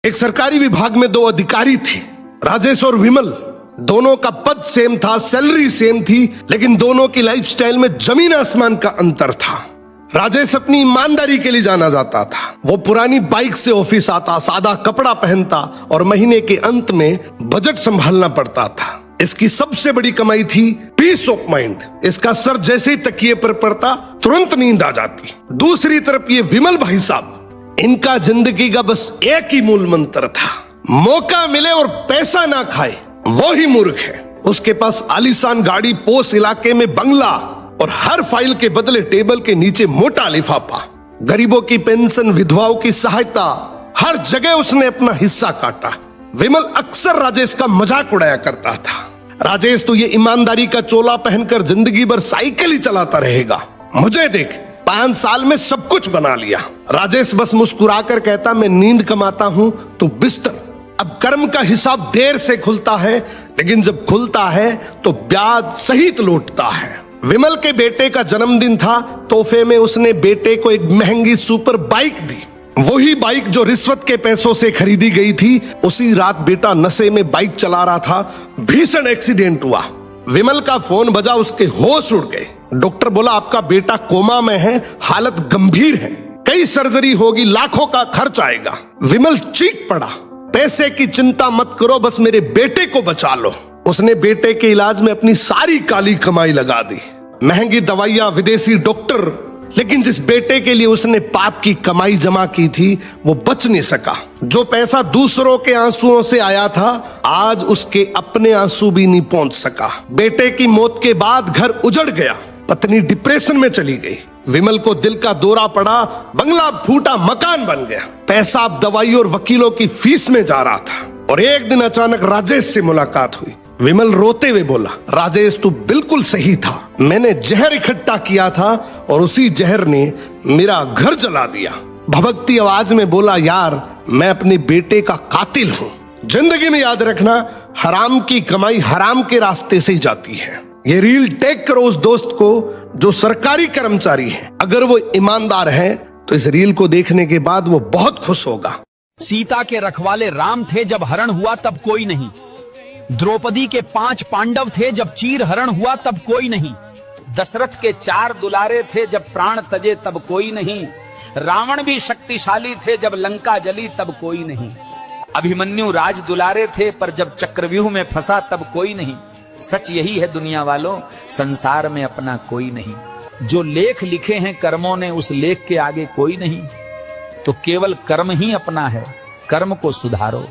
एक सरकारी विभाग में 2 अधिकारी थे, राजेश और विमल। दोनों का पद सेम था, सैलरी सेम थी, लेकिन दोनों की लाइफस्टाइल में जमीन आसमान का अंतर था। राजेश अपनी ईमानदारी के लिए जाना जाता था। वो पुरानी बाइक से ऑफिस आता, सादा कपड़ा पहनता और महीने के अंत में बजट संभालना पड़ता था। इसकी सबसे बड़ी कमाई थी पीस ऑफ माइंड। इसका सर जैसे ही तकिए पर पड़ता तुरंत नींद आ जाती। दूसरी तरफ ये विमल भाई साहब, इनका जिंदगी का बस एक ही मूल मंत्र था, मौका मिले और पैसा ना खाए वो ही मूर्ख है। उसके पास आलीशान गाड़ी, पोस्ट इलाके में बंगला और हर फाइल के बदले टेबल के नीचे मोटा लिफाफा। गरीबों की पेंशन, विधवाओं की सहायता, हर जगह उसने अपना हिस्सा काटा। विमल अक्सर राजेश का मजाक उड़ाया करता था। राजेश तो ये ईमानदारी का चोला पहनकर जिंदगी भर साइकिल ही चलाता रहेगा, मुझे देख 5 साल में सब कुछ बना लिया। राजेश बस मुस्कुराकर कहता, मैं नींद कमाता हूं तो बिस्तर। अब कर्म का हिसाब देर से खुलता है, लेकिन जब खुलता है तो ब्याज सहित लौटता है। विमल के बेटे का जन्मदिन था, तोहफे में उसने बेटे को एक महंगी सुपर बाइक दी। वही बाइक जो रिश्वत के पैसों से खरीदी गई थी। उसी रात बेटा नशे में बाइक चला रहा था, भीषण एक्सीडेंट हुआ। विमल का फोन बजा, उसके होश उड़ गए। डॉक्टर बोला आपका बेटा कोमा में है, हालत गंभीर है, कई सर्जरी होगी, लाखों का खर्च आएगा। विमल चीख पड़ा, पैसे की चिंता मत करो, बस मेरे बेटे को बचा लो। उसने बेटे के इलाज में अपनी सारी काली कमाई लगा दी, महंगी दवाइयां, विदेशी डॉक्टर, लेकिन जिस बेटे के लिए उसने पाप की कमाई जमा की थी वो बच नहीं सका। जो पैसा दूसरों के आंसुओं से आया था, आज उसके अपने आंसू भी नहीं पहुंच सका। बेटे की मौत के बाद घर उजड़ गया, पत्नी डिप्रेशन में चली गई। विमल को दिल का दौरा पड़ा, बंगला फूटा, मकान बन गया। पैसा अब दवाई और वकीलों की फीस में जा रहा था। और एक दिन अचानक राजेश से मुलाकात हुई। विमल रोते हुए बोला, राजेश तू बिल्कुल सही था, मैंने जहर इकट्ठा किया था और उसी जहर ने मेरा घर जला दिया। भभकती आवाज में बोला, यार मैं अपने बेटे का कातिल हूं। जिंदगी में याद रखना, हराम की कमाई हराम के रास्ते से ही जाती है। ये रील टैग करो उस दोस्त को जो सरकारी कर्मचारी है। अगर वो ईमानदार है तो इस रील को देखने के बाद वो बहुत खुश होगा। सीता के रखवाले राम थे, जब हरण हुआ तब कोई नहीं। द्रौपदी के 5 पांडव थे, जब चीर हरण हुआ तब कोई नहीं। दशरथ के 4 दुलारे थे, जब प्राण तजे तब कोई नहीं। रावण भी शक्तिशाली थे, जब लंका जली तब कोई नहीं। अभिमन्यु राज दुलारे थे, पर जब चक्रव्यूह में फंसा तब कोई नहीं। सच यही है दुनिया वालों, संसार में अपना कोई नहीं। जो लेख लिखे हैं कर्मों ने, उस लेख के आगे कोई नहीं। तो केवल कर्म ही अपना है, कर्म को सुधारो।